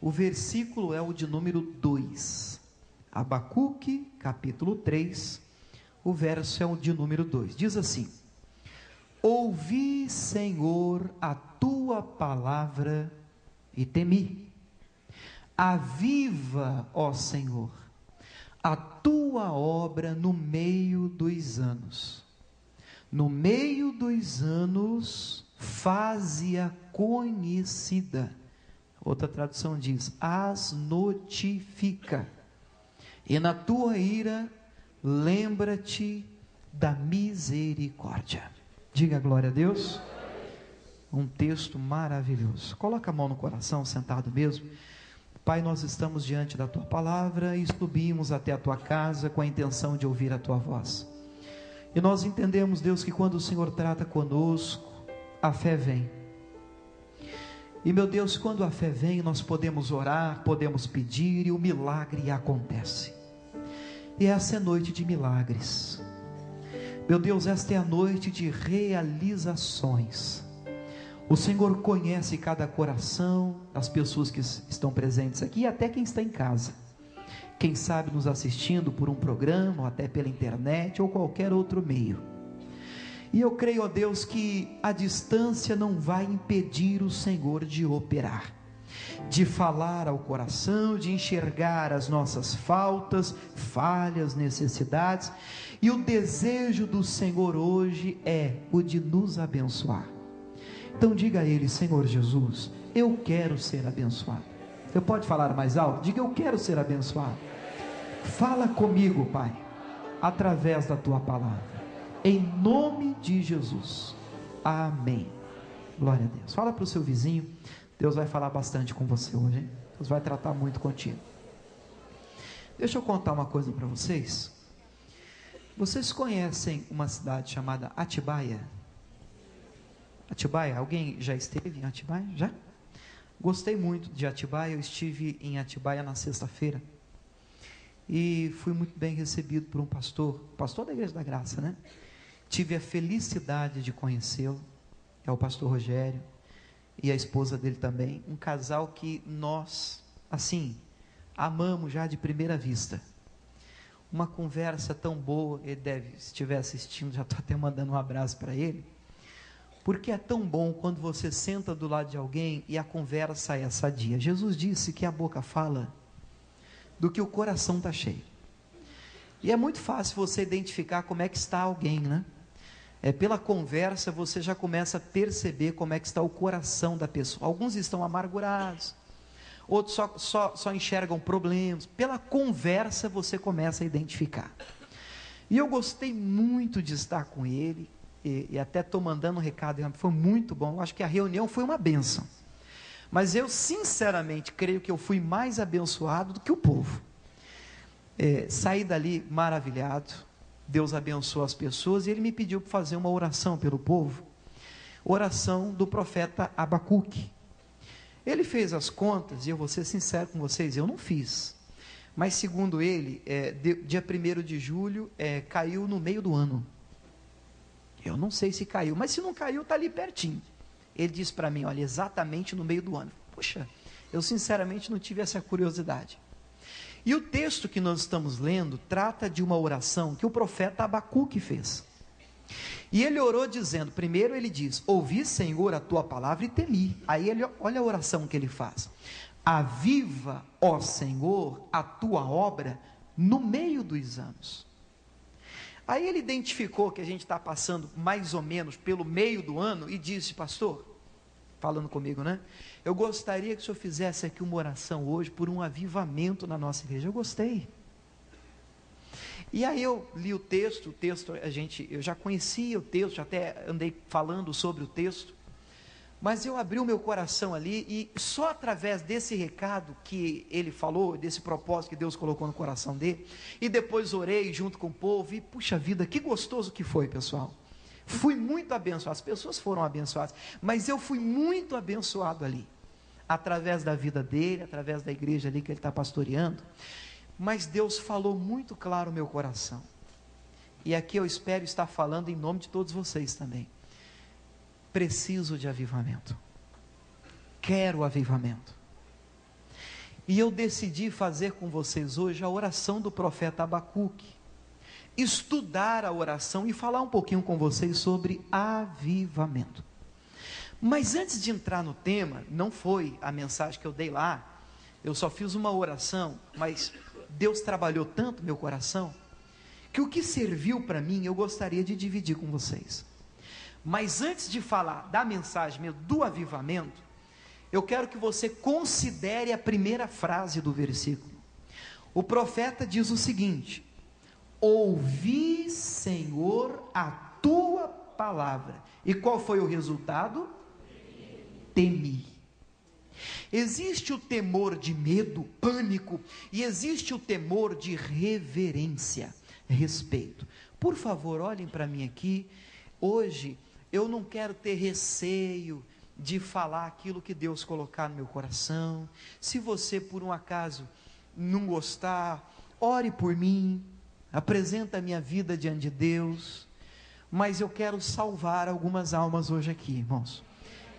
O versículo é o de número 2. Abacuque, capítulo 3, o verso é o de número 2. Diz assim: ouvi, Senhor, a tua palavra e temi. Aviva, ó Senhor, a tua obra no meio dos anos. No meio dos anos, faze-a conhecida. Outra tradução diz: as notifica. E na tua ira, lembra-te da misericórdia. Diga glória a Deus. Um texto maravilhoso. Coloca a mão no coração, sentado mesmo. Pai, nós estamos diante da tua palavra e subimos até a tua casa com a intenção de ouvir a tua voz. E nós entendemos, Deus, que quando o Senhor trata conosco, a fé vem. E, meu Deus, quando a fé vem, nós podemos orar, podemos pedir e o milagre acontece. E essa é noite de milagres. Meu Deus, esta é a noite de realizações. O Senhor conhece cada coração, as pessoas que estão presentes aqui e até quem está em casa. Quem sabe nos assistindo por um programa, ou até pela internet, ou qualquer outro meio. E eu creio, ó Deus, que a distância não vai impedir o Senhor de operar, de falar ao coração, de enxergar as nossas faltas, falhas, necessidades. E o desejo do Senhor hoje é o de nos abençoar. Então diga a Ele: Senhor Jesus, eu quero ser abençoado. Você pode falar mais alto? Diga: eu quero ser abençoado. Fala comigo, Pai, através da tua palavra, em nome de Jesus, amém. Glória a Deus. Fala para o seu vizinho: Deus vai falar bastante com você hoje, hein? Deus vai tratar muito contigo. Deixa eu contar uma coisa para vocês. Vocês conhecem uma cidade chamada Atibaia? Atibaia, alguém já esteve em Atibaia? Já? Gostei muito de Atibaia. Eu estive em Atibaia na sexta-feira e fui muito bem recebido por um pastor da Igreja da Graça, né? Tive a felicidade de conhecê-lo. É o pastor Rogério e a esposa dele também, um casal que nós, assim, amamos já de primeira vista. Uma conversa tão boa. Ele deve, se estiver assistindo, já estou até mandando um abraço para ele. Porque é tão bom quando você senta do lado de alguém e a conversa é sadia. Jesus disse que a boca fala do que o coração está cheio. E é muito fácil você identificar como é que está alguém, né? Pela conversa você já começa a perceber como é que está o coração da pessoa. Alguns estão amargurados, outros só enxergam problemas. Pela conversa você começa a identificar. E eu gostei muito de estar com ele. E até estou mandando um recado, foi muito bom. Eu acho que a reunião foi uma bênção, mas eu sinceramente creio que eu fui mais abençoado do que o povo. Saí dali maravilhado. Deus abençoou as pessoas e ele me pediu para fazer uma oração pelo povo, oração do profeta Abacuque. Ele fez as contas, e eu vou ser sincero com vocês, eu não fiz, mas segundo ele, dia 1º de julho caiu no meio do ano. Eu não sei se caiu, mas se não caiu, está ali pertinho. Ele disse para mim: olha, exatamente no meio do ano. Puxa, eu sinceramente não tive essa curiosidade. E o texto que nós estamos lendo trata de uma oração que o profeta Abacuque fez. E ele orou dizendo, primeiro ele diz: ouvi, Senhor, a tua palavra e temi. Aí olha a oração que ele faz: aviva, ó Senhor, a tua obra no meio dos anos. Aí ele identificou que a gente está passando mais ou menos pelo meio do ano e disse: pastor, falando comigo, né? Eu gostaria que o senhor fizesse aqui uma oração hoje por um avivamento na nossa igreja. Eu gostei. E aí eu li o texto eu já conhecia o texto, já até andei falando sobre o texto, mas eu abri o meu coração ali e só através desse recado que ele falou, desse propósito que Deus colocou no coração dele, e depois orei junto com o povo e puxa vida, que gostoso que foi, pessoal. Fui muito abençoado, as pessoas foram abençoadas, mas eu fui muito abençoado ali, através da vida dele, através da igreja ali que ele está pastoreando. Mas Deus falou muito claro no meu coração, e aqui eu espero estar falando em nome de todos vocês também. Preciso de avivamento, quero avivamento. E eu decidi fazer com vocês hoje a oração do profeta Abacuque, estudar a oração e falar um pouquinho com vocês sobre avivamento. Mas antes de entrar no tema, não foi a mensagem que eu dei lá, eu só fiz uma oração, mas Deus trabalhou tanto meu coração, que o que serviu para mim, eu gostaria de dividir com vocês. Mas antes de falar da mensagem do avivamento, eu quero que você considere a primeira frase do versículo. O profeta diz o seguinte: ouvi, Senhor, a tua palavra. E qual foi o resultado? Temi. Existe o temor de medo, pânico, e existe o temor de reverência, respeito. Por favor, olhem para mim aqui. Hoje eu não quero ter receio de falar aquilo que Deus colocar no meu coração. Se você por um acaso não gostar, ore por mim, apresenta a minha vida diante de Deus, mas eu quero salvar algumas almas hoje aqui, irmãos.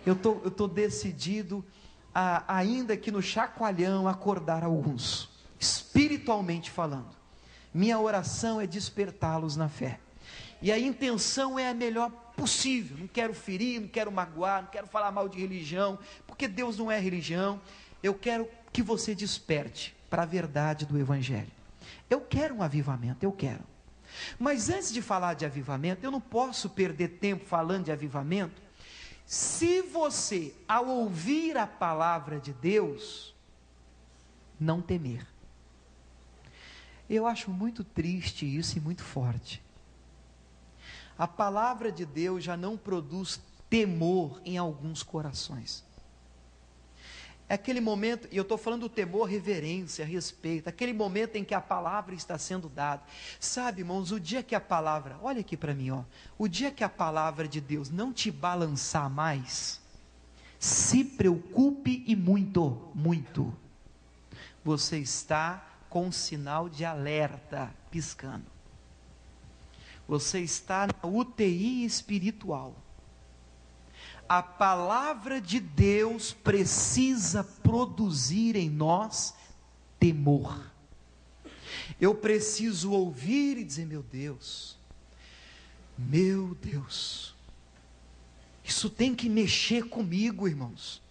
Eu estou decidido a, ainda que no chacoalhão, acordar alguns, espiritualmente falando. Minha oração é despertá-los na fé, e a intenção é a melhor possível. Não quero ferir, não quero magoar, não quero falar mal de religião, porque Deus não é religião. Eu quero que você desperte para a verdade do Evangelho. Eu quero um avivamento, eu quero. Mas antes de falar de avivamento, eu não posso perder tempo falando de avivamento, se você, ao ouvir a palavra de Deus, não temer. Eu acho muito triste isso e muito forte. A palavra de Deus já não produz temor em alguns corações. É aquele momento, e eu estou falando do temor, reverência, respeito, aquele momento em que a palavra está sendo dada. Sabe, irmãos, o dia que a palavra, olha aqui para mim, ó, o dia que a palavra de Deus não te balançar mais, se preocupe e muito, muito. Você está com um sinal de alerta piscando. Você está na UTI espiritual. A palavra de Deus precisa produzir em nós temor. Eu preciso ouvir e dizer: meu Deus, isso tem que mexer comigo, irmãos.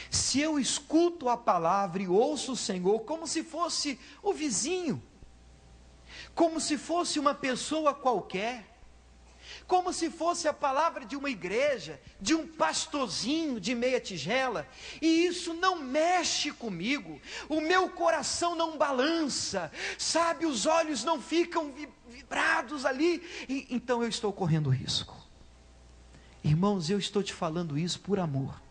Se eu escuto a palavra e ouço o Senhor como se fosse o vizinho, como se fosse uma pessoa qualquer, como se fosse a palavra de uma igreja, de um pastorzinho de meia tigela, e isso não mexe comigo, o meu coração não balança, sabe, os olhos não ficam vibrados ali, e então eu estou correndo risco. Irmãos, eu estou te falando isso por amor.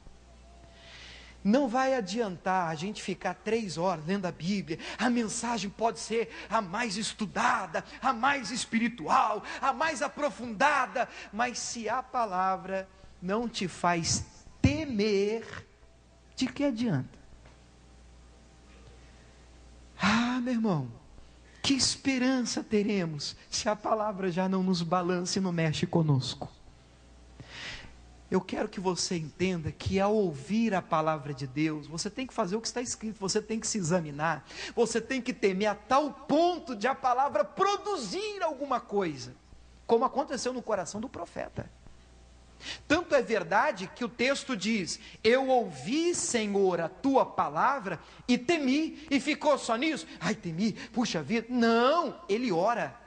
Não vai adiantar a gente ficar 3 horas lendo a Bíblia. A mensagem pode ser a mais estudada, a mais espiritual, a mais aprofundada, mas se a palavra não te faz temer, de que adianta? Ah, meu irmão, que esperança teremos se a palavra já não nos balança e não mexe conosco? Eu quero que você entenda que ao ouvir a palavra de Deus, você tem que fazer o que está escrito, você tem que se examinar, você tem que temer a tal ponto de a palavra produzir alguma coisa, como aconteceu no coração do profeta. Tanto é verdade que o texto diz: eu ouvi, Senhor, a tua palavra e temi, e ficou só nisso. Ai, temi, puxa vida. Não, ele ora.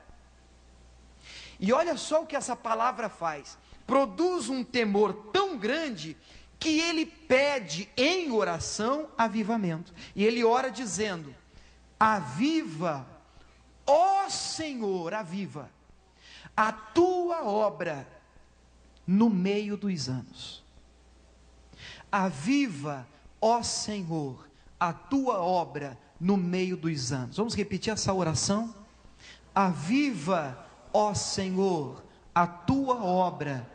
E olha só o que essa palavra faz. Produz um temor tão grande que ele pede em oração avivamento. E ele ora dizendo: aviva, ó Senhor, aviva a tua obra no meio dos anos. Aviva, ó Senhor, a tua obra no meio dos anos. Vamos repetir essa oração? Aviva, ó Senhor, a tua obra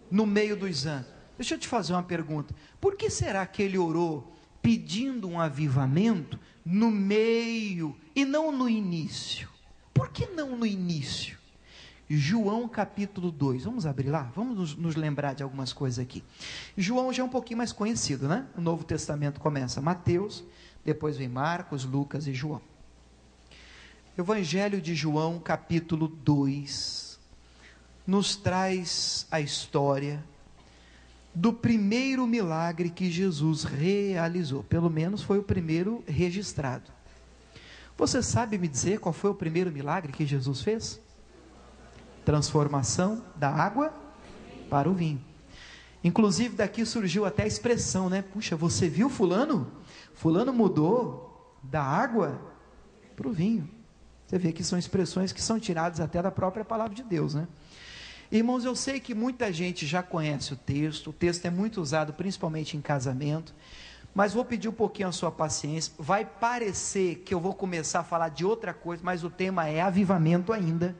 no meio dos anos. Deixa eu te fazer uma pergunta: por que será que ele orou pedindo um avivamento no meio e não no início? Por que não no início? João capítulo 2, vamos abrir lá? Vamos nos lembrar de algumas coisas aqui. João já é um pouquinho mais conhecido, né? O Novo Testamento começa Mateus, depois vem Marcos, Lucas e João. Evangelho de João capítulo 2, nos traz a história do primeiro milagre que Jesus realizou, pelo menos foi o primeiro registrado. Você sabe me dizer qual foi o primeiro milagre que Jesus fez? Transformação da água para o vinho. Inclusive daqui surgiu até a expressão, né? Puxa, você viu fulano? Fulano mudou da água para o vinho. Você vê que são expressões que são tiradas até da própria palavra de Deus, né? Irmãos, eu sei que muita gente já conhece o texto é muito usado principalmente em casamento, mas vou pedir um pouquinho a sua paciência. Vai parecer que eu vou começar a falar de outra coisa, mas o tema é avivamento ainda.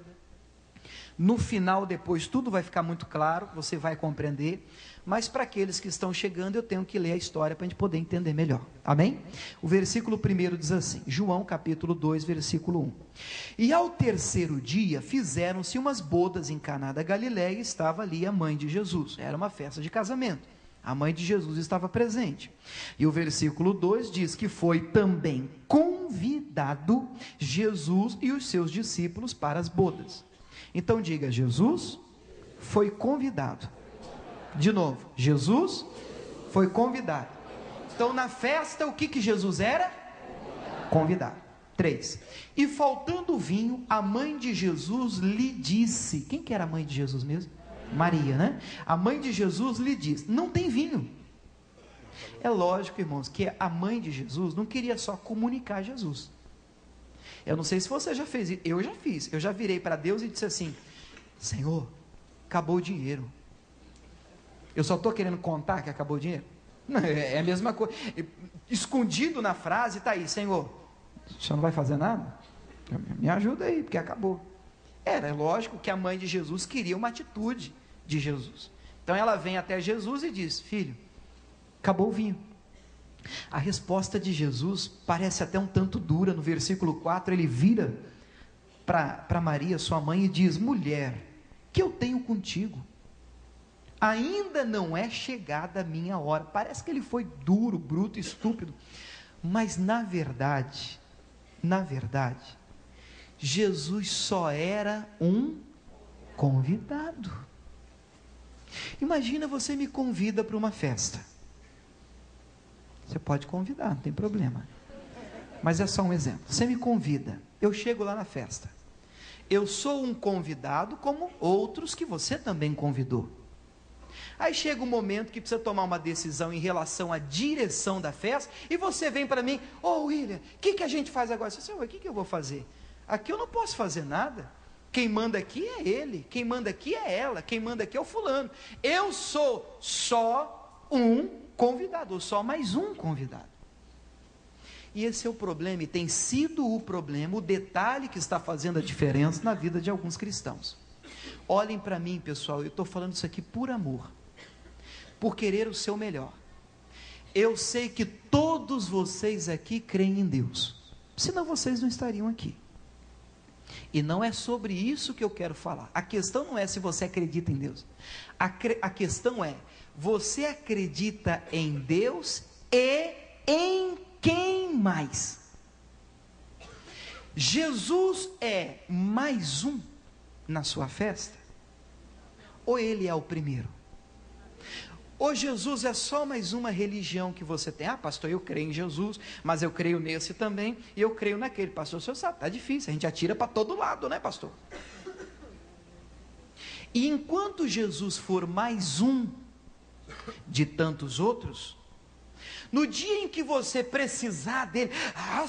No final, depois, tudo vai ficar muito claro, você vai compreender, mas para aqueles que estão chegando, eu tenho que ler a história para a gente poder entender melhor, amém? O versículo 1 diz assim, João capítulo 2, versículo 1, e ao terceiro dia, fizeram-se umas bodas em Caná da Galileia, e estava ali a mãe de Jesus, era uma festa de casamento, a mãe de Jesus estava presente, e o versículo 2 diz que foi também convidado Jesus e os seus discípulos para as bodas. Então diga, Jesus foi convidado. De novo, Jesus foi convidado. Então na festa, o que Jesus era? Convidado. 3. E faltando vinho, a mãe de Jesus lhe disse, quem que era a mãe de Jesus mesmo? Maria, né? A mãe de Jesus lhe disse, não tem vinho. É lógico, irmãos, que a mãe de Jesus não queria só comunicar Jesus. Eu não sei se você já fez isso, eu já fiz, eu já virei para Deus e disse assim, Senhor, acabou o dinheiro, eu só estou querendo contar que acabou o dinheiro? Não, é a mesma coisa, escondido na frase está aí, Senhor, o senhor não vai fazer nada? Me ajuda aí, porque acabou. Era lógico que a mãe de Jesus queria uma atitude de Jesus, então ela vem até Jesus e diz, filho, acabou o vinho. A resposta de Jesus parece até um tanto dura. No versículo 4 ele vira para Maria, sua mãe, e diz, mulher, que eu tenho contigo? Ainda não é chegada a minha hora. Parece que ele foi duro, bruto, estúpido, mas na verdade, Jesus só era um convidado. Imagina, você me convida para uma festa. Você pode convidar, não tem problema, mas é só um exemplo. Você me convida, eu chego lá na festa, eu sou um convidado como outros que você também convidou. Aí chega um momento que precisa tomar uma decisão em relação à direção da festa, e você vem para mim, William, o que a gente faz agora? Você diz, o que eu vou fazer? Aqui eu não posso fazer nada, quem manda aqui é ele, quem manda aqui é ela, quem manda aqui é o fulano, eu sou só um convidado, ou só mais um convidado. E esse é o problema, e tem sido o problema, o detalhe que está fazendo a diferença na vida de alguns cristãos. Olhem para mim, pessoal, eu estou falando isso aqui por amor, por querer o seu melhor. Eu sei que todos vocês aqui creem em Deus, senão vocês não estariam aqui. E não é sobre isso que eu quero falar. A questão não é se você acredita em Deus, a questão é, você acredita em Deus e em quem mais? Jesus é mais um na sua festa? Ou ele é o primeiro? Ou Jesus é só mais uma religião que você tem? Pastor, eu creio em Jesus, mas eu creio nesse também, e eu creio naquele. Pastor, o senhor sabe, está difícil, a gente atira para todo lado, né, pastor? E enquanto Jesus for mais um de tantos outros, no dia em que você precisar dele,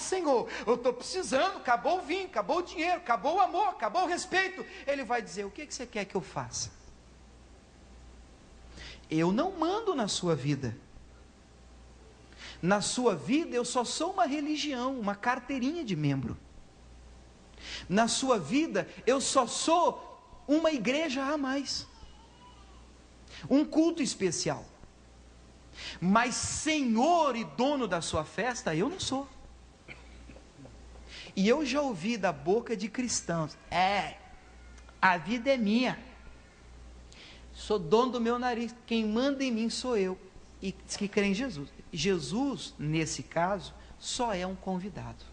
Senhor, eu estou precisando, acabou o vinho, acabou o dinheiro, acabou o amor, acabou o respeito, ele vai dizer, o que você quer que eu faça? Eu não mando na sua vida, eu só sou uma religião, uma carteirinha de membro, na sua vida eu só sou uma igreja a mais, um culto especial, mas Senhor e dono da sua festa, eu não sou. E eu já ouvi da boca de cristãos, A vida é minha. Sou dono do meu nariz. Quem manda em mim sou eu. E diz que crê em Jesus. Jesus, nesse caso, só é um convidado.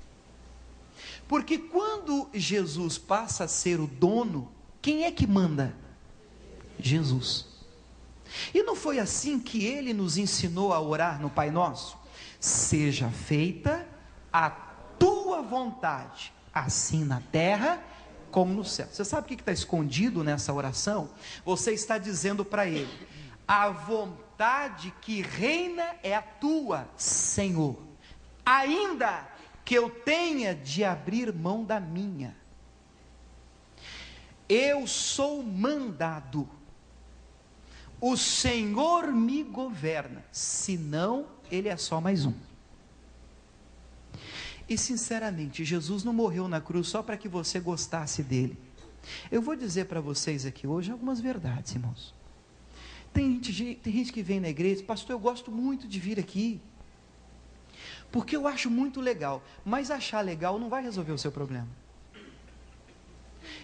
Porque quando Jesus passa a ser o dono, quem é que manda? Jesus. E não foi assim que ele nos ensinou a orar no Pai Nosso? Seja feita a tua vontade, assim na terra como no céu. Você sabe o que está escondido nessa oração? Você está dizendo para ele: a vontade que reina é a tua, Senhor, ainda que eu tenha de abrir mão da minha. Eu sou mandado, o Senhor me governa, senão ele é só mais um. E sinceramente, Jesus não morreu na cruz só para que você gostasse dele. Eu vou dizer para vocês aqui hoje algumas verdades, irmãos. Tem gente que vem na igreja e diz: pastor, eu gosto muito de vir aqui, porque eu acho muito legal. Mas achar legal não vai resolver o seu problema.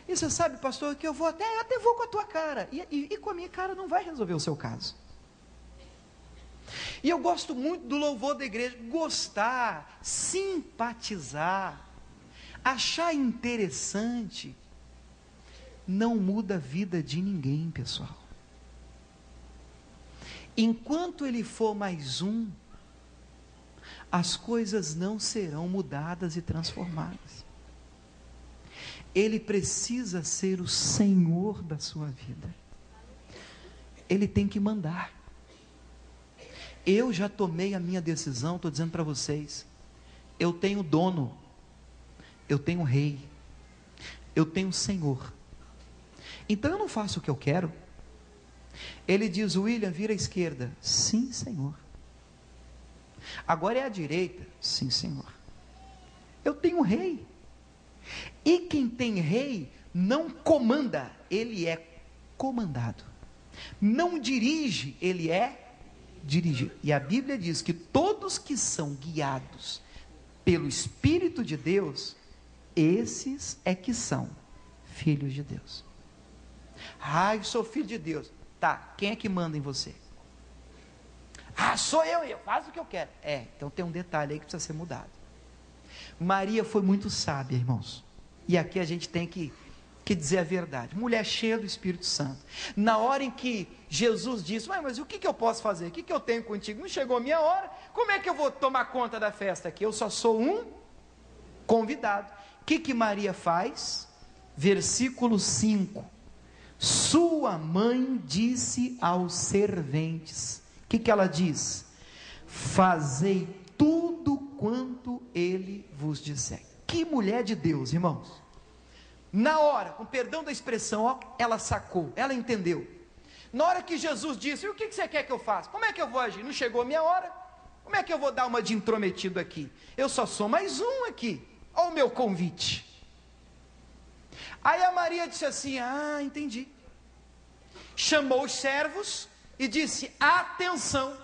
E você sabe, pastor, que eu vou até vou com a tua cara, e com a minha cara não vai resolver o seu caso. E eu gosto muito do louvor da igreja. Gostar, simpatizar, achar interessante, não muda a vida de ninguém, pessoal. Enquanto ele for mais um, as coisas não serão mudadas e transformadas. Ele precisa ser o Senhor da sua vida. Ele tem que mandar. Eu já tomei a minha decisão, estou dizendo para vocês. Eu tenho dono, eu tenho rei, eu tenho Senhor. Então eu não faço o que eu quero. Ele diz: William, vira à esquerda. Sim, Senhor. Agora é à direita. Sim, Senhor. Eu tenho rei. E quem tem rei não comanda, ele é comandado. Não dirige, ele é dirigido. E a Bíblia diz que todos que são guiados pelo Espírito de Deus, esses é que são filhos de Deus. Ah, eu sou filho de Deus. Tá, quem é que manda em você? Ah, sou eu faço o que eu quero. Então tem um detalhe aí que precisa ser mudado. Maria foi muito sábia, irmãos. E aqui a gente tem que dizer a verdade. Mulher cheia do Espírito Santo. Na hora em que Jesus disse: mas o que eu posso fazer? O que eu tenho contigo? Não chegou a minha hora. Como é que eu vou tomar conta da festa aqui? Eu só sou um convidado. O que Maria faz? Versículo 5. Sua mãe disse aos serventes. O que ela diz? Fazei tudo quanto ele vos disser. Que mulher de Deus, irmãos. Na hora, com perdão da expressão, ela sacou, ela entendeu. Na hora que Jesus disse: o que você quer que eu faça? Como é que eu vou agir? Não chegou a minha hora? Como é que eu vou dar uma de intrometido aqui? Eu só sou mais um aqui. Olha o meu convite. Aí a Maria disse assim: entendi. Chamou os servos e disse: atenção,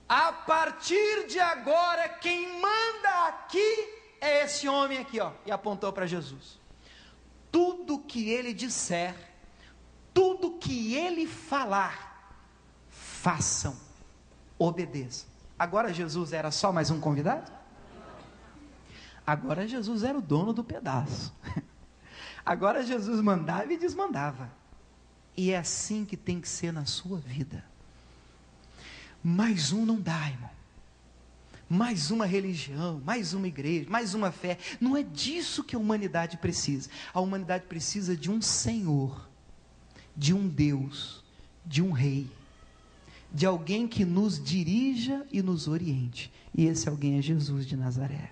a partir de agora quem manda aqui é esse homem aqui, e apontou para Jesus. Tudo que ele disser, tudo que ele falar, façam, obedeçam. Agora Jesus era só mais um convidado? Agora Jesus era o dono do pedaço. Agora Jesus mandava e desmandava. E é assim que tem que ser na sua vida. Mais um não dá, irmão. Mais uma religião, mais uma igreja, mais uma fé. Não é disso que a humanidade precisa. A humanidade precisa de um Senhor, de um Deus, de um Rei, de alguém que nos dirija e nos oriente. E esse alguém é Jesus de Nazaré.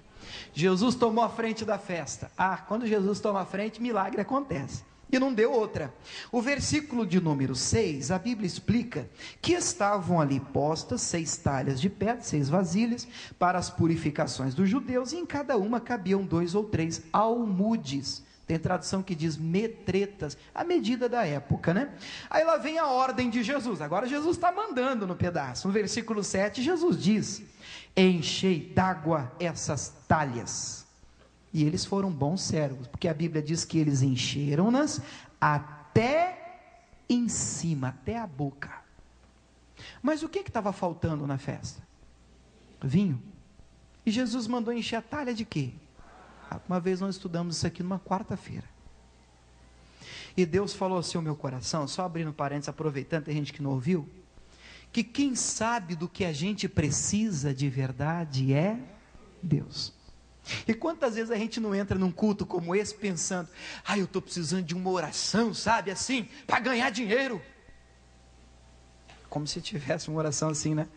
Jesus tomou a frente da festa. Quando Jesus toma a frente, milagre acontece. E não deu outra. O versículo de número 6, a Bíblia explica que estavam ali postas 6 talhas de pedra, 6 vasilhas, para as purificações dos judeus, e em cada uma cabiam 2 ou 3 almudes. Tem tradução que diz metretas, a medida da época, né? Aí lá vem a ordem de Jesus. Agora Jesus está mandando no pedaço. No versículo 7, Jesus diz: enchei d'água essas talhas. E eles foram bons servos, porque a Bíblia diz que eles encheram-nas até em cima, até a boca. Mas o que estava faltando na festa? Vinho. E Jesus mandou encher a talha de quê? Uma vez nós estudamos isso aqui numa quarta-feira. E Deus falou assim ao meu coração, só abrindo parênteses, aproveitando, tem gente que não ouviu, que quem sabe do que a gente precisa de verdade é Deus. E quantas vezes a gente não entra num culto como esse pensando, eu estou precisando de uma oração, sabe, assim, para ganhar dinheiro. Como se tivesse uma oração assim, né?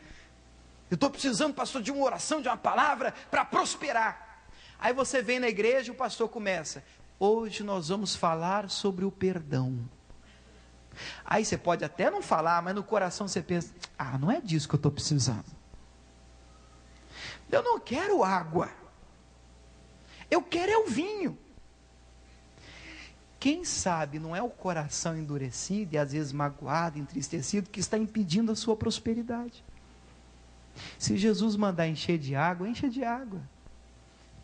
Eu estou precisando, pastor, de uma oração, de uma palavra para prosperar. Aí você vem na igreja e o pastor começa, hoje nós vamos falar sobre o perdão. Aí você pode até não falar, mas no coração você pensa, não é disso que eu estou precisando. Eu não quero água. Eu quero é o vinho. Quem sabe não é o coração endurecido e às vezes magoado, entristecido, que está impedindo a sua prosperidade. Se Jesus mandar encher de água, encha de água.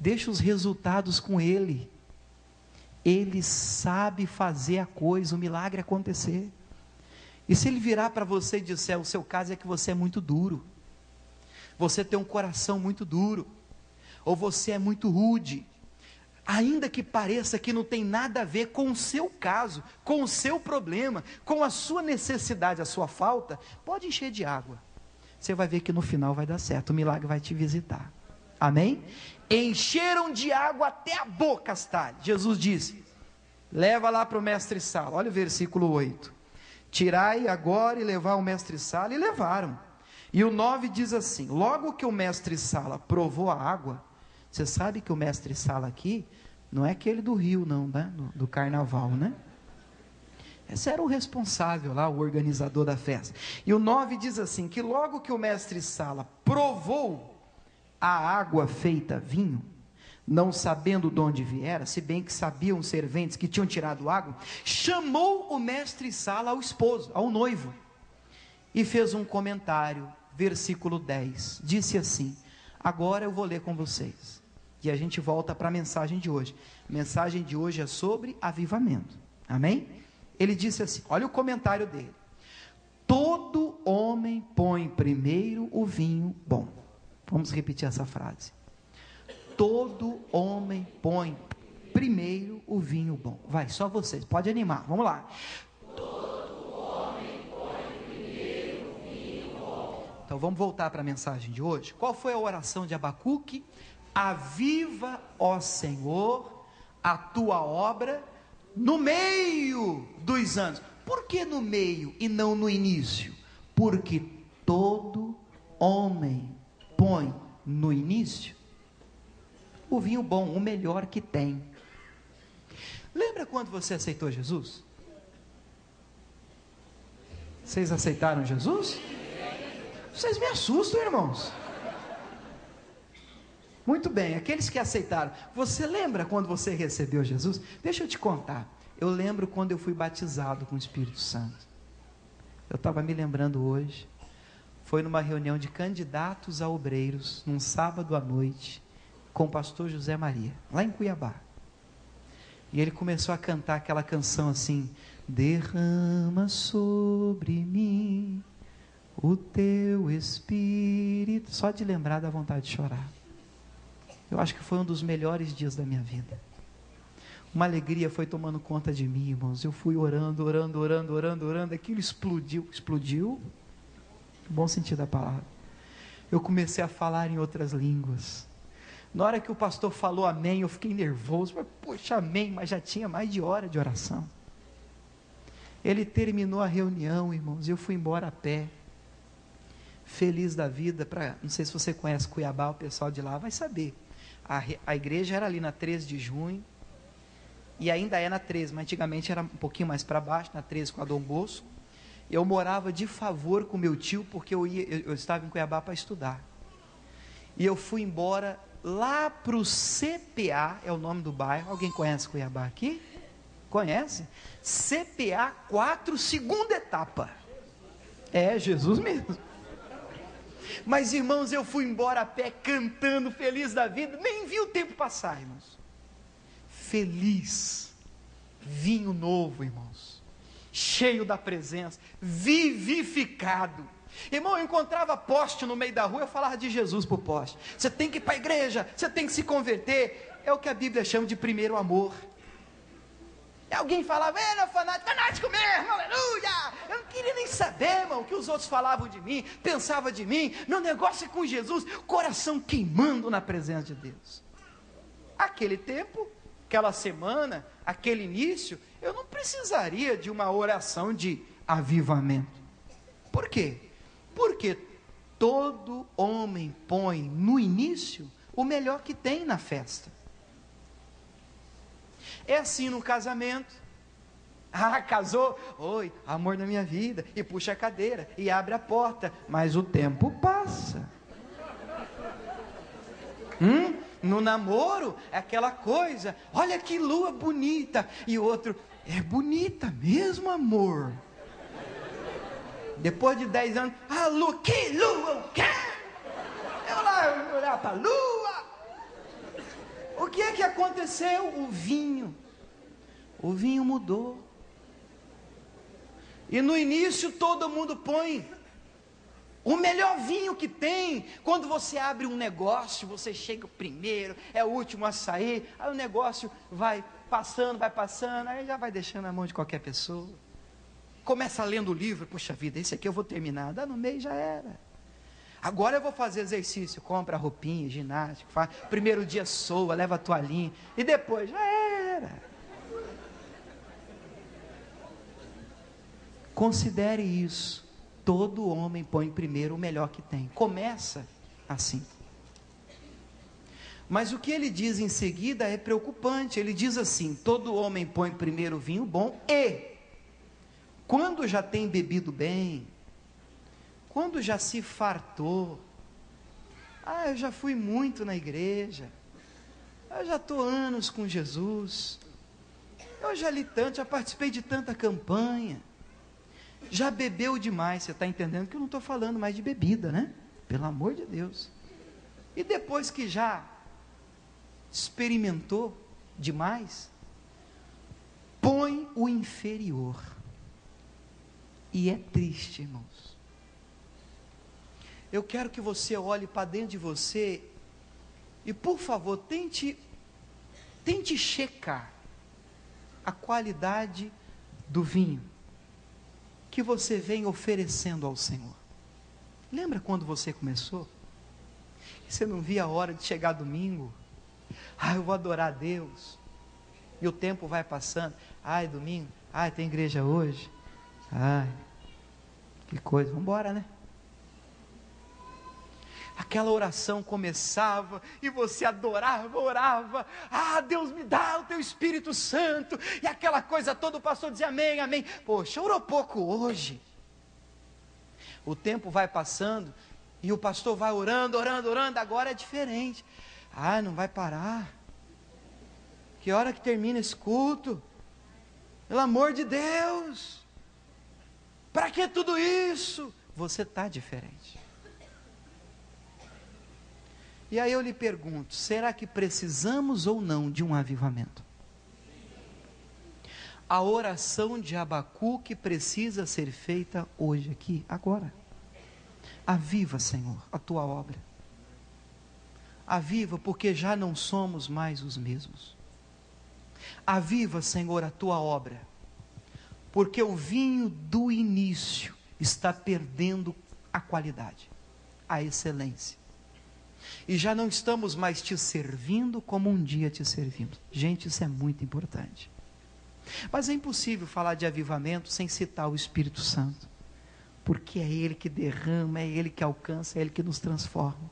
Deixa os resultados com Ele. Ele sabe fazer a coisa, o milagre acontecer. E se Ele virar para você e disser, o seu caso é que você é muito duro, você tem um coração muito duro, ou você é muito rude, ainda que pareça que não tem nada a ver com o seu caso, com o seu problema, com a sua necessidade, a sua falta, pode encher de água. Você vai ver que no final vai dar certo, o milagre vai te visitar. Amém? Encheram de água até a boca as talhas. Jesus disse, leva lá para o mestre-sala. Olha o versículo 8. Tirai agora e levar ao mestre-sala. E levaram. E o 9 diz assim, logo que o mestre-sala provou a água, você sabe que o mestre-sala aqui, não é aquele do Rio não, né? Do carnaval, né? Esse era o responsável lá, o organizador da festa. E o 9 diz assim, que logo que o mestre-sala provou a água feita vinho, não sabendo de onde viera, se bem que sabiam os serventes que tinham tirado água, chamou o mestre-sala ao esposo, ao noivo, e fez um comentário, versículo 10, disse assim, agora eu vou ler com vocês, e a gente volta para a mensagem de hoje. A mensagem de hoje é sobre avivamento, amém? Ele disse assim, olha o comentário dele, todo homem põe primeiro o vinho bom. Vamos repetir essa frase, todo homem põe primeiro o vinho bom. Vai, só vocês, pode animar, vamos lá. Todo homem põe primeiro o vinho bom. Então vamos voltar para a mensagem de hoje. Qual foi a oração de Abacuque? Aviva, ó Senhor, a tua obra no meio dos anos. Por que no meio e não no início? Porque todo homem põe no início o vinho bom, o melhor que tem. Lembra quando você aceitou Jesus? Vocês aceitaram Jesus? Vocês me assustam, irmãos. Muito bem, aqueles que aceitaram. Você lembra quando você recebeu Jesus? Deixa eu te contar. Eu lembro quando eu fui batizado com o Espírito Santo. Eu estava me lembrando hoje. Foi numa reunião de candidatos a obreiros, num sábado à noite, com o pastor José Maria, lá em Cuiabá. E ele começou a cantar aquela canção assim, derrama sobre mim o teu Espírito. Só de lembrar dá vontade de chorar. Eu acho que foi um dos melhores dias da minha vida. Uma alegria foi tomando conta de mim, irmãos. Eu fui orando, aquilo explodiu, no bom sentido da palavra. Eu comecei a falar em outras línguas. Na hora que o pastor falou amém, eu fiquei nervoso. Poxa, amém, mas já tinha mais de hora de oração. Ele terminou a reunião, irmãos, e eu fui embora a pé. Feliz da vida, não sei se você conhece Cuiabá, o pessoal de lá vai saber. A igreja era ali na 13 de junho, e ainda é na 13, mas antigamente era um pouquinho mais para baixo, na 13 com a Dom Bosco. Eu morava de favor com meu tio, porque eu estava em Cuiabá para estudar. E eu fui embora lá para o CPA, é o nome do bairro. Alguém conhece Cuiabá aqui? Conhece? CPA 4, segunda etapa. É, Jesus mesmo. Mas irmãos, eu fui embora a pé, cantando, feliz da vida, nem vi o tempo passar, irmãos. feliz. Vinho novo, irmãos, cheio da presença, vivificado. Irmão, eu encontrava poste no meio da rua, eu falava de Jesus para o poste. Você tem que ir para a igreja, você tem que se converter. É o que a Bíblia chama de primeiro amor. E alguém falava, ele é fanático mesmo, aleluia. Eu não queria nem saber, irmão, o que os outros falavam de mim, pensavam de mim. Meu negócio é com Jesus, coração queimando na presença de Deus. Aquele tempo, aquela semana, aquele início, eu não precisaria de uma oração de avivamento. Por quê? Porque todo homem põe no início o melhor que tem na festa. É assim no casamento. Ah, casou, oi, amor da minha vida, e puxa a cadeira, e abre a porta, mas o tempo passa. No namoro, é aquela coisa, olha que lua bonita, e o outro, é bonita mesmo, amor. Depois de 10 anos, a lua, que lua, o quê? Eu lá olhar para a lua. O que é que aconteceu? O vinho mudou. E no início todo mundo põe o melhor vinho que tem. Quando você abre um negócio, você chega primeiro, é o último a sair, aí o negócio vai passando, aí já vai deixando a mão de qualquer pessoa. Começa lendo o livro, puxa vida, esse aqui eu vou terminar, dá no meio já era. Agora eu vou fazer exercício, compra roupinha, ginástica, faz, primeiro dia soa, leva a toalhinha, e depois já era. Considere isso, todo homem põe primeiro o melhor que tem, começa assim. Mas o que ele diz em seguida é preocupante, ele diz assim, todo homem põe primeiro o vinho bom e, quando já tem bebido bem, quando já se fartou, eu já fui muito na igreja, eu já estou anos com Jesus, eu já li tanto, já participei de tanta campanha, já bebeu demais, você está entendendo que eu não estou falando mais de bebida, né? Pelo amor de Deus. E depois que já experimentou demais, põe o inferior. E é triste, irmãos. Eu quero que você olhe para dentro de você e, por favor, tente checar a qualidade do vinho que você vem oferecendo ao Senhor. Lembra quando você começou? Você não via a hora de chegar domingo? Eu vou adorar a Deus. E o tempo vai passando. Domingo. Tem igreja hoje. Que coisa. Vamos embora, né? Aquela oração começava e você adorava, orava. Deus me dá o teu Espírito Santo. E aquela coisa toda, o pastor dizia amém, amém. Poxa, orou pouco hoje. O tempo vai passando e o pastor vai orando, agora é diferente. Não vai parar. Que hora que termina esse culto? Pelo amor de Deus. Para que tudo isso? Você está diferente. E aí eu lhe pergunto, será que precisamos ou não de um avivamento? A oração de Abacuque precisa ser feita hoje aqui, agora. Aviva, Senhor, a tua obra. Aviva, porque já não somos mais os mesmos. Aviva, Senhor, a tua obra, porque o vinho do início está perdendo a qualidade, a excelência. E já não estamos mais te servindo como um dia te servimos. Gente, isso é muito importante. Mas é impossível falar de avivamento sem citar o Espírito Santo, porque é Ele que derrama, é Ele que alcança, é Ele que nos transforma.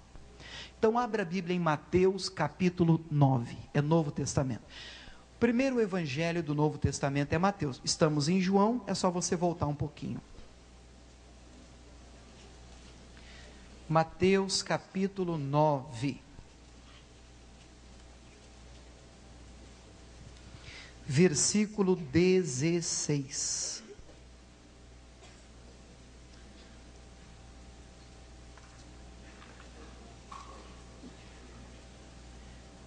Então abra a Bíblia em Mateus capítulo 9, é Novo Testamento. O primeiro evangelho do Novo Testamento é Mateus. Estamos em João, é só você voltar um pouquinho. Mateus capítulo 9, versículo 16.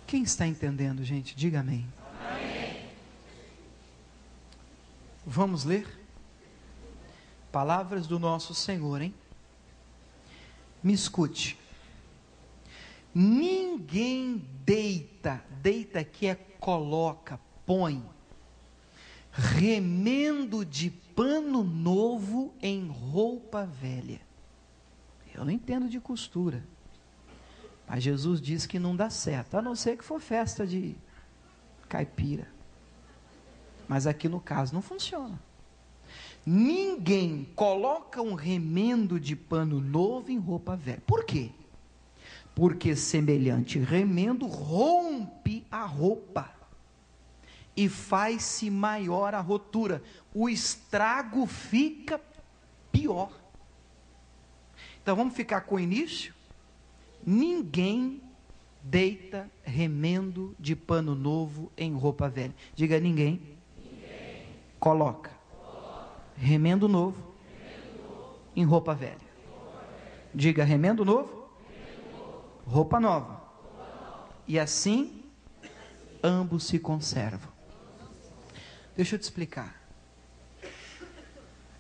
Quem está entendendo, gente? Diga amém. Amém. Vamos ler? Palavras do nosso Senhor, hein? Me escute. Ninguém deita aqui é coloca, põe, remendo de pano novo em roupa velha. Eu não entendo de costura, mas Jesus diz que não dá certo, a não ser que for festa de caipira. Mas aqui no caso não funciona. Ninguém coloca um remendo de pano novo em roupa velha. Por quê? Porque semelhante remendo rompe a roupa e faz-se maior a rotura. O estrago fica pior. Então vamos ficar com o início? Ninguém deita remendo de pano novo em roupa velha. Diga ninguém. Coloca remendo novo em roupa velha. Diga remendo novo, roupa nova. E assim ambos se conservam. Deixa eu te explicar.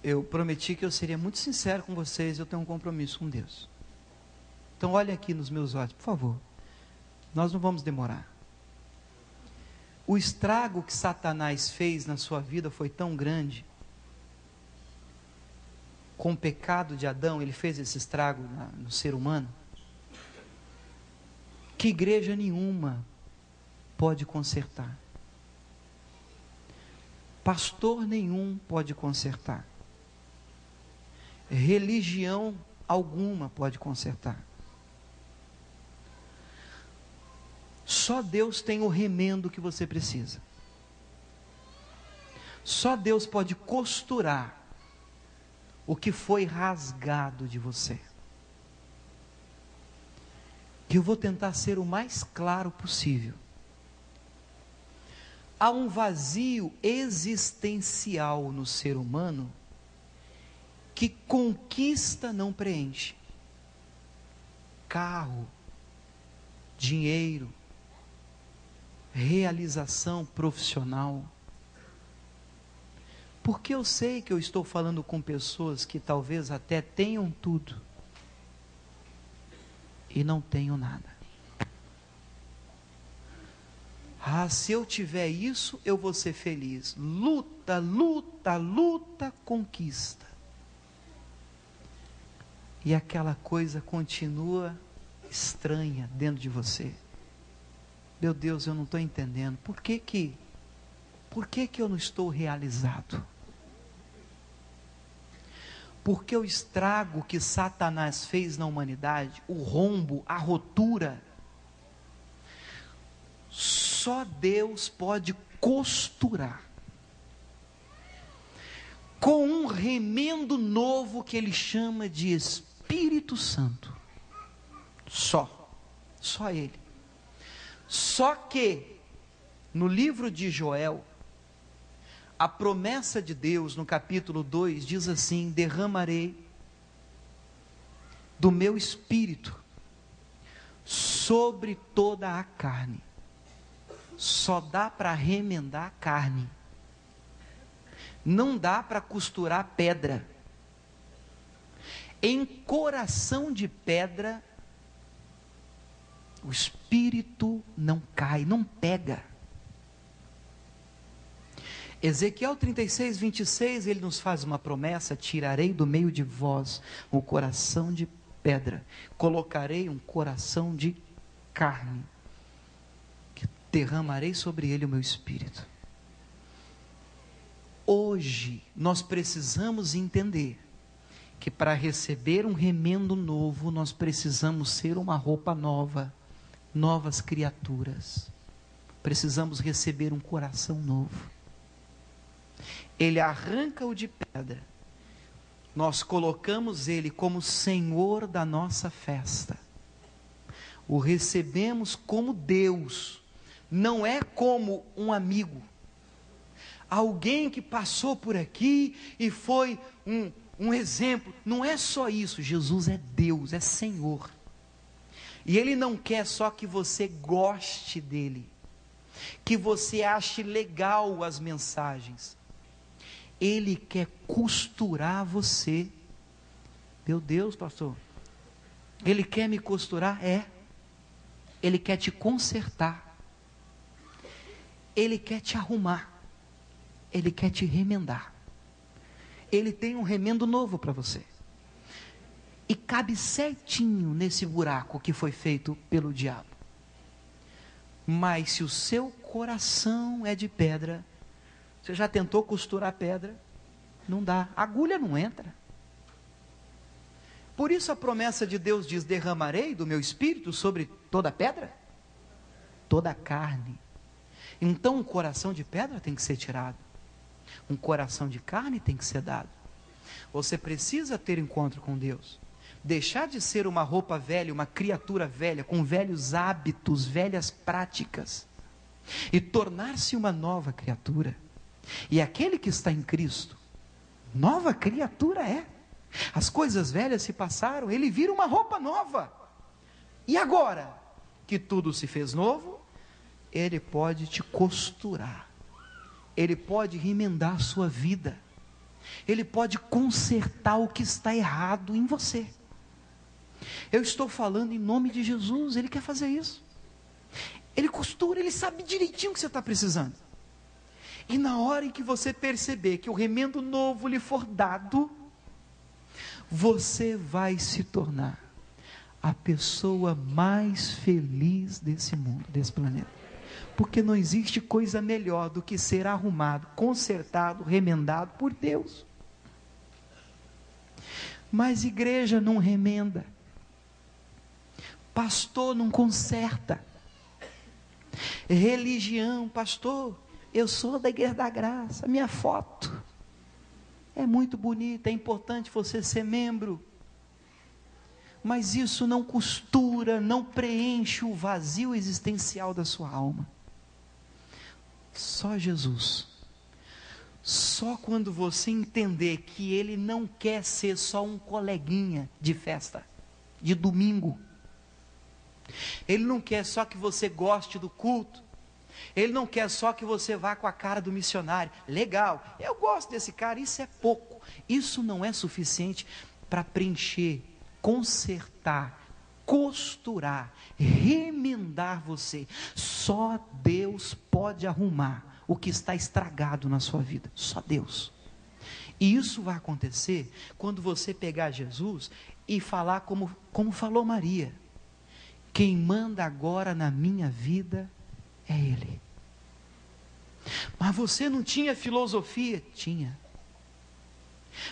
Eu prometi que eu seria muito sincero com vocês. Eu tenho um compromisso com Deus. Então olhe aqui nos meus olhos, por favor. Nós não vamos demorar. O estrago que Satanás fez na sua vida foi tão grande. Com o pecado de Adão, ele fez esse estrago no ser humano, que igreja nenhuma pode consertar. Pastor nenhum pode consertar. Religião alguma pode consertar. Só Deus tem o remendo que você precisa. Só Deus pode costurar o que foi rasgado de você. Que eu vou tentar ser o mais claro possível. Há um vazio existencial no ser humano que conquista não preenche. Carro, dinheiro, realização profissional. Porque eu sei que eu estou falando com pessoas que talvez até tenham tudo e não tenham nada. Ah, se eu tiver isso, eu vou ser feliz. Luta, luta, luta, conquista. E aquela coisa continua estranha dentro de você. Meu Deus, eu não estou entendendo. Por que eu não estou realizado? Porque o estrago que Satanás fez na humanidade, o rombo, a rotura, só Deus pode costurar. Com um remendo novo que Ele chama de Espírito Santo. Só Ele. Só que, no livro de Joel, a promessa de Deus, no capítulo 2, diz assim: derramarei do meu espírito sobre toda a carne. Só dá para remendar a carne. Não dá para costurar pedra. Em coração de pedra, o espírito não cai, não pega. Ezequiel 36, 26, ele nos faz uma promessa: tirarei do meio de vós um coração de pedra, colocarei um coração de carne, que derramarei sobre ele o meu espírito. Hoje, nós precisamos entender que para receber um remendo novo, nós precisamos ser uma roupa nova, novas criaturas. Precisamos receber um coração novo. Ele arranca o de pedra. Nós colocamos ele como Senhor da nossa festa. O recebemos como Deus, não é como um amigo. Alguém que passou por aqui e foi um exemplo. Não é só isso. Jesus é Deus, é Senhor. E Ele não quer só que você goste dEle, que você ache legal as mensagens. Ele quer costurar você. Meu Deus, pastor, Ele quer me costurar? Ele quer te consertar, Ele quer te arrumar, Ele quer te remendar. Ele tem um remendo novo para você, e cabe certinho nesse buraco que foi feito pelo diabo. Mas se o seu coração é de pedra, você já tentou costurar pedra? Não dá, a agulha não entra. Por isso a promessa de Deus diz: derramarei do meu espírito sobre toda pedra, toda carne. Então um coração de pedra tem que ser tirado, um coração de carne tem que ser dado. Você precisa ter encontro com Deus, deixar de ser uma roupa velha, uma criatura velha, com velhos hábitos, velhas práticas, e tornar-se uma nova criatura. E aquele que está em Cristo, nova criatura é. As coisas velhas se passaram, ele vira uma roupa nova. E agora que tudo se fez novo, ele pode te costurar, ele pode remendar a sua vida, ele pode consertar o que está errado em você. Eu estou falando em nome de Jesus. Ele quer fazer isso. Ele costura, ele sabe direitinho o que você está precisando. E na hora em que você perceber que o remendo novo lhe for dado, você vai se tornar a pessoa mais feliz desse mundo, desse planeta. Porque não existe coisa melhor do que ser arrumado, consertado, remendado por Deus. Mas igreja não remenda, pastor não conserta, religião, pastor, eu sou da Igreja da Graça, minha foto é muito bonita, é importante você ser membro, mas isso não costura, não preenche o vazio existencial da sua alma. Só Jesus, só quando você entender que Ele não quer ser só um coleguinha de festa, de domingo, Ele não quer só que você goste do culto, Ele não quer só que você vá com a cara do missionário. Legal, eu gosto desse cara, isso é pouco, isso não é suficiente para preencher, consertar, costurar, remendar você. Só Deus pode arrumar o que está estragado na sua vida, só Deus. E isso vai acontecer quando você pegar Jesus e falar como falou Maria: quem manda agora na minha vida é Ele. Mas você não tinha filosofia? Tinha.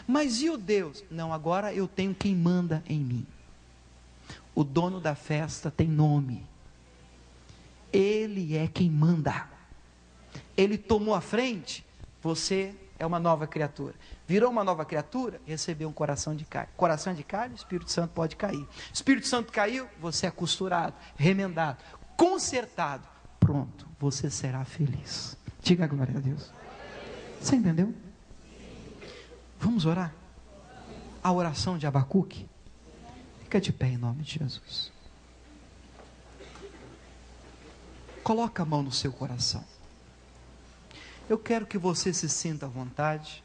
Mas e o Deus? Não, agora eu tenho quem manda em mim. O dono da festa tem nome, Ele é quem manda. Ele tomou a frente, você é uma nova criatura. Virou uma nova criatura, recebeu um coração de carne. Coração de carne, o Espírito Santo pode cair. Espírito Santo caiu, você é costurado, remendado, consertado. Pronto, você será feliz. Diga glória a Deus. Você entendeu? Vamos orar? A oração de Abacuque. Fica de pé em nome de Jesus. Coloca a mão no seu coração. Eu quero que você se sinta à vontade.